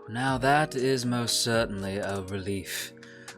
Now that is most certainly a relief.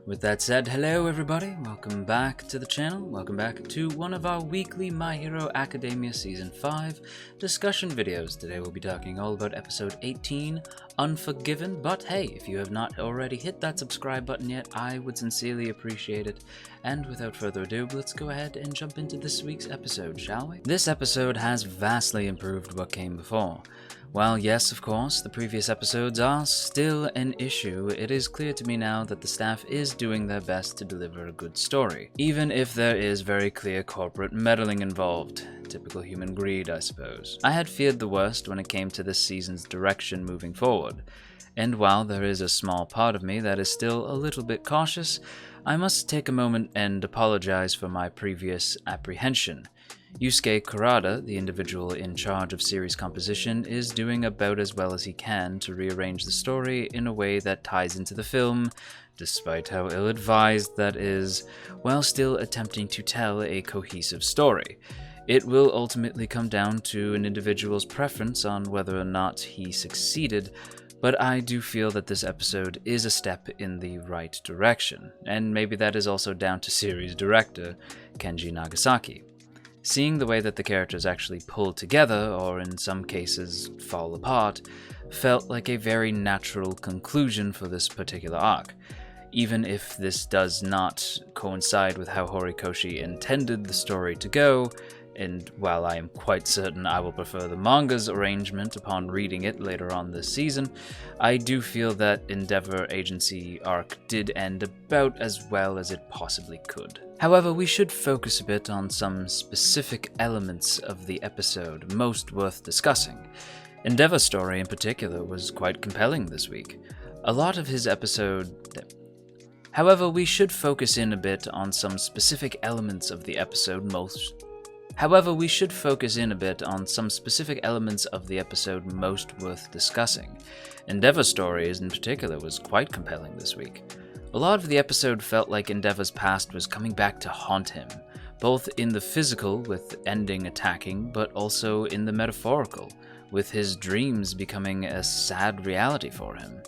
With that said, hello everybody, welcome back to the channel, welcome back to one of our weekly My Hero Academia Season 5 discussion videos. Today we'll be talking all about episode 18, Unforgiven, but hey, if you have not already hit that subscribe button yet, I would sincerely appreciate it. And without further ado, let's go ahead and jump into this week's episode, shall we? This episode has vastly improved what came before. While yes, of course, the previous episodes are still an issue, it is clear to me now that the staff is doing their best to deliver a good story, even if there is very clear corporate meddling involved. Typical human greed, I suppose. I had feared the worst when it came to this season's direction moving forward, and while there is a small part of me that is still a little bit cautious, I must take a moment and apologize for my previous apprehension. Yusuke Kurada, the individual in charge of series composition, is doing about as well as he can to rearrange the story in a way that ties into the film, despite how ill-advised that is, while still attempting to tell a cohesive story. It will ultimately come down to an individual's preference on whether or not he succeeded, but I do feel that this episode is a step in the right direction, and maybe that is also down to series director Kenji Nagasaki. Seeing the way that the characters actually pull together, or in some cases fall apart, felt like a very natural conclusion for this particular arc. Even if this does not coincide with how Horikoshi intended the story to go, and while I am quite certain I will prefer the manga's arrangement upon reading it later on this season, I do feel that Endeavor Agency arc did end about as well as it possibly could. However, we should focus a bit on some specific elements of the episode most worth discussing. Endeavor's story in particular was quite compelling this week. A lot of his episode... However, we should focus in a bit on some specific elements of the episode most worth discussing. Endeavor's story in particular was quite compelling this week. A lot of the episode felt like Endeavor's past was coming back to haunt him, both in the physical, with Ending attacking, but also in the metaphorical, with his dreams becoming a sad reality for him.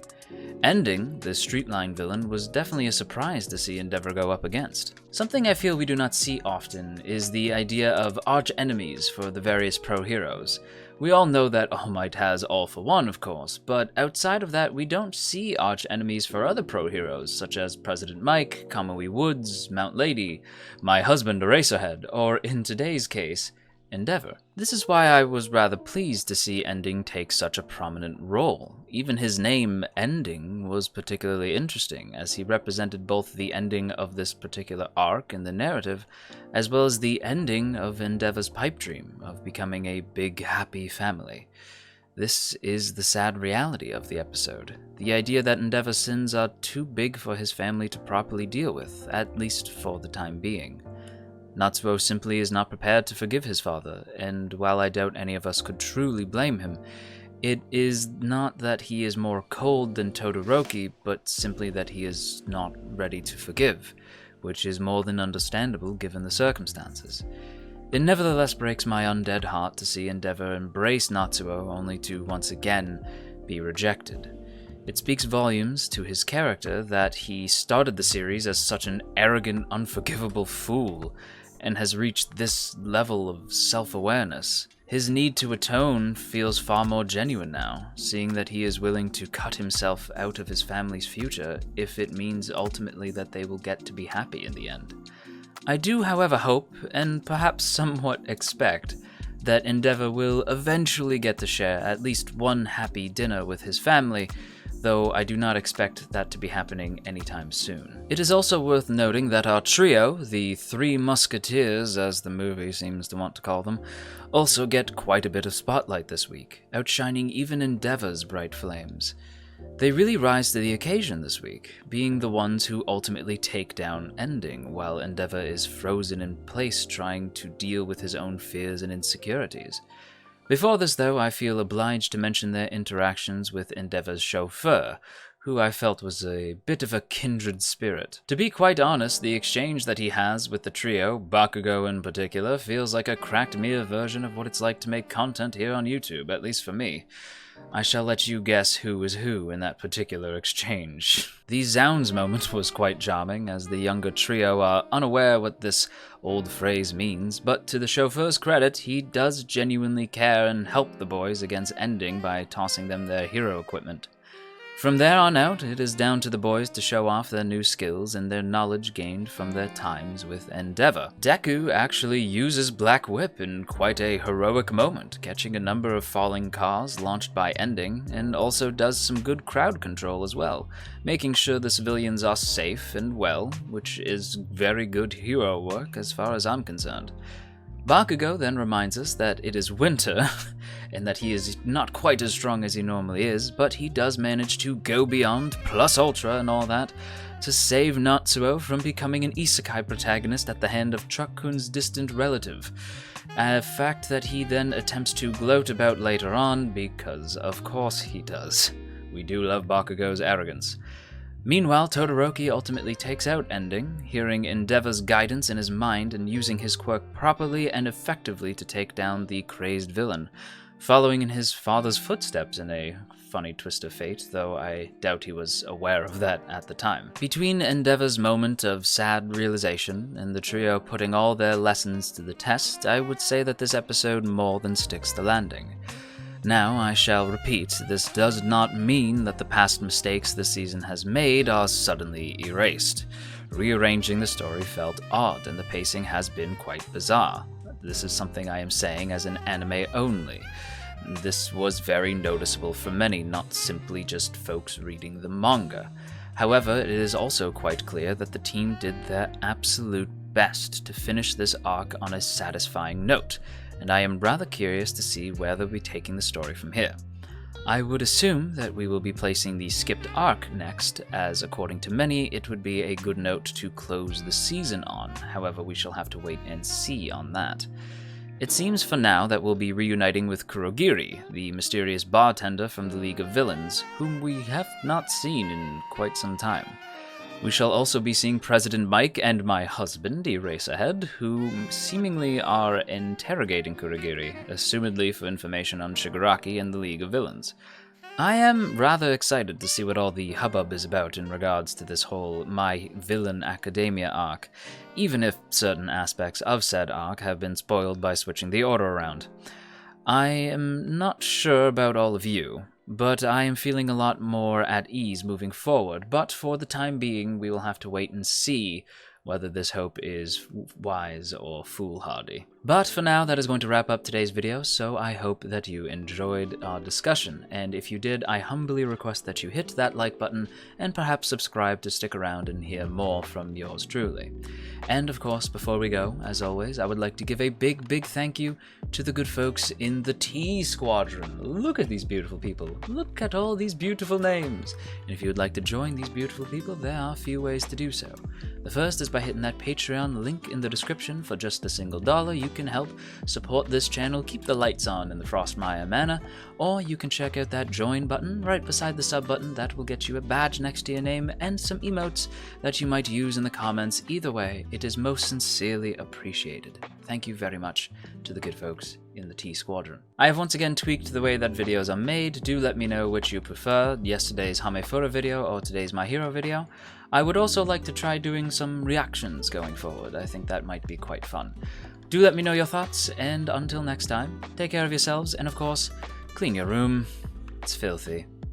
Ending, the Streetline villain, was definitely a surprise to see Endeavor go up against. Something I feel we do not see often is the idea of arch-enemies for the various pro-heroes. We all know that All Might has All for One, of course, but outside of that we don't see arch-enemies for other pro-heroes, such as President Mike, Kamui Woods, Mount Lady, My Husband Eraserhead, or in today's case, Endeavor. This is why I was rather pleased to see Ending take such a prominent role. Even his name, Ending, was particularly interesting, as he represented both the ending of this particular arc in the narrative, as well as the ending of Endeavor's pipe dream of becoming a big, happy family. This is the sad reality of the episode. The idea that Endeavor's sins are too big for his family to properly deal with, at least for the time being. Natsuo simply is not prepared to forgive his father, and while I doubt any of us could truly blame him, it is not that he is more cold than Todoroki, but simply that he is not ready to forgive, which is more than understandable given the circumstances. It nevertheless breaks my undead heart to see Endeavor embrace Natsuo only to once again be rejected. It speaks volumes to his character that he started the series as such an arrogant, unforgivable fool, and has reached this level of self-awareness. His need to atone feels far more genuine now, seeing that he is willing to cut himself out of his family's future if it means ultimately that they will get to be happy in the end. I do, however, hope, and perhaps somewhat expect, that Endeavor will eventually get to share at least one happy dinner with his family, though I do not expect that to be happening anytime soon. It is also worth noting that our trio, the Three Musketeers as the movie seems to want to call them, also get quite a bit of spotlight this week, outshining even Endeavor's bright flames. They really rise to the occasion this week, being the ones who ultimately take down Ending, while Endeavor is frozen in place trying to deal with his own fears and insecurities. Before this, though, I feel obliged to mention their interactions with Endeavor's chauffeur, who I felt was a bit of a kindred spirit. To be quite honest, the exchange that he has with the trio, Bakugo in particular, feels like a cracked mirror version of what it's like to make content here on YouTube, at least for me. I shall let you guess who is who in that particular exchange. The Zounds moment was quite charming, as the younger trio are unaware what this old phrase means, but to the chauffeur's credit, he does genuinely care and help the boys against ending by tossing them their hero equipment. From there on out, it is down to the boys to show off their new skills and their knowledge gained from their times with Endeavor. Deku actually uses Black Whip in quite a heroic moment, catching a number of falling cars launched by Ending, and also does some good crowd control as well, making sure the civilians are safe and well, which is very good hero work as far as I'm concerned. Bakugo then reminds us that it is winter, and that he is not quite as strong as he normally is, but he does manage to go beyond, plus ultra and all that, to save Natsuo from becoming an isekai protagonist at the hand of Truck-kun's distant relative, a fact that he then attempts to gloat about later on, because of course he does. We do love Bakugo's arrogance. Meanwhile, Todoroki ultimately takes out Ending, hearing Endeavor's guidance in his mind and using his quirk properly and effectively to take down the crazed villain, following in his father's footsteps in a funny twist of fate, though I doubt he was aware of that at the time. Between Endeavor's moment of sad realization and the trio putting all their lessons to the test, I would say that this episode more than sticks the landing. Now, I shall repeat, this does not mean that the past mistakes this season has made are suddenly erased. Rearranging the story felt odd, and the pacing has been quite bizarre. This is something I am saying as an anime only. This was very noticeable for many, not simply just folks reading the manga. However, it is also quite clear that the team did their absolute best to finish this arc on a satisfying note, and I am rather curious to see where they'll be taking the story from here. I would assume that we will be placing the skipped arc next, as according to many, it would be a good note to close the season on. However, we shall have to wait and see on that. It seems for now that we'll be reuniting with Kurogiri, the mysterious bartender from the League of Villains, whom we have not seen in quite some time. We shall also be seeing President Mike and my husband, Eraserhead, who seemingly are interrogating Kurogiri, assumedly for information on Shigaraki and the League of Villains. I am rather excited to see what all the hubbub is about in regards to this whole My Villain Academia arc, even if certain aspects of said arc have been spoiled by switching the order around. I am not sure about all of you, but I am feeling a lot more at ease moving forward, but for the time being we will have to wait and see whether this hope is wise or foolhardy. But for now, that is going to wrap up today's video, so I hope that you enjoyed our discussion, and if you did, I humbly request that you hit that like button and perhaps subscribe to stick around and hear more from yours truly. And of course, before we go, as always, I would like to give a big thank you to the good folks in the T Squadron. Look at these beautiful people. Look at all these beautiful names. And if you would like to join these beautiful people, there are a few ways to do so. The first is by hitting that Patreon link in the description. For just $1, you can help support this channel, keep the lights on in the Frostmire Manor, or you can check out that join button right beside the sub button. That will get you a badge next to your name and some emotes that you might use in the comments. Either way, it is most sincerely appreciated. Thank you very much to the good folks in the T Squadron. I have once again tweaked the way that videos are made. Do let me know which you prefer, yesterday's Hamefura video or today's My Hero video. I would also like to try doing some reactions going forward. I think that might be quite fun. Do let me know your thoughts, and until next time, take care of yourselves, and of course, clean your room. It's filthy.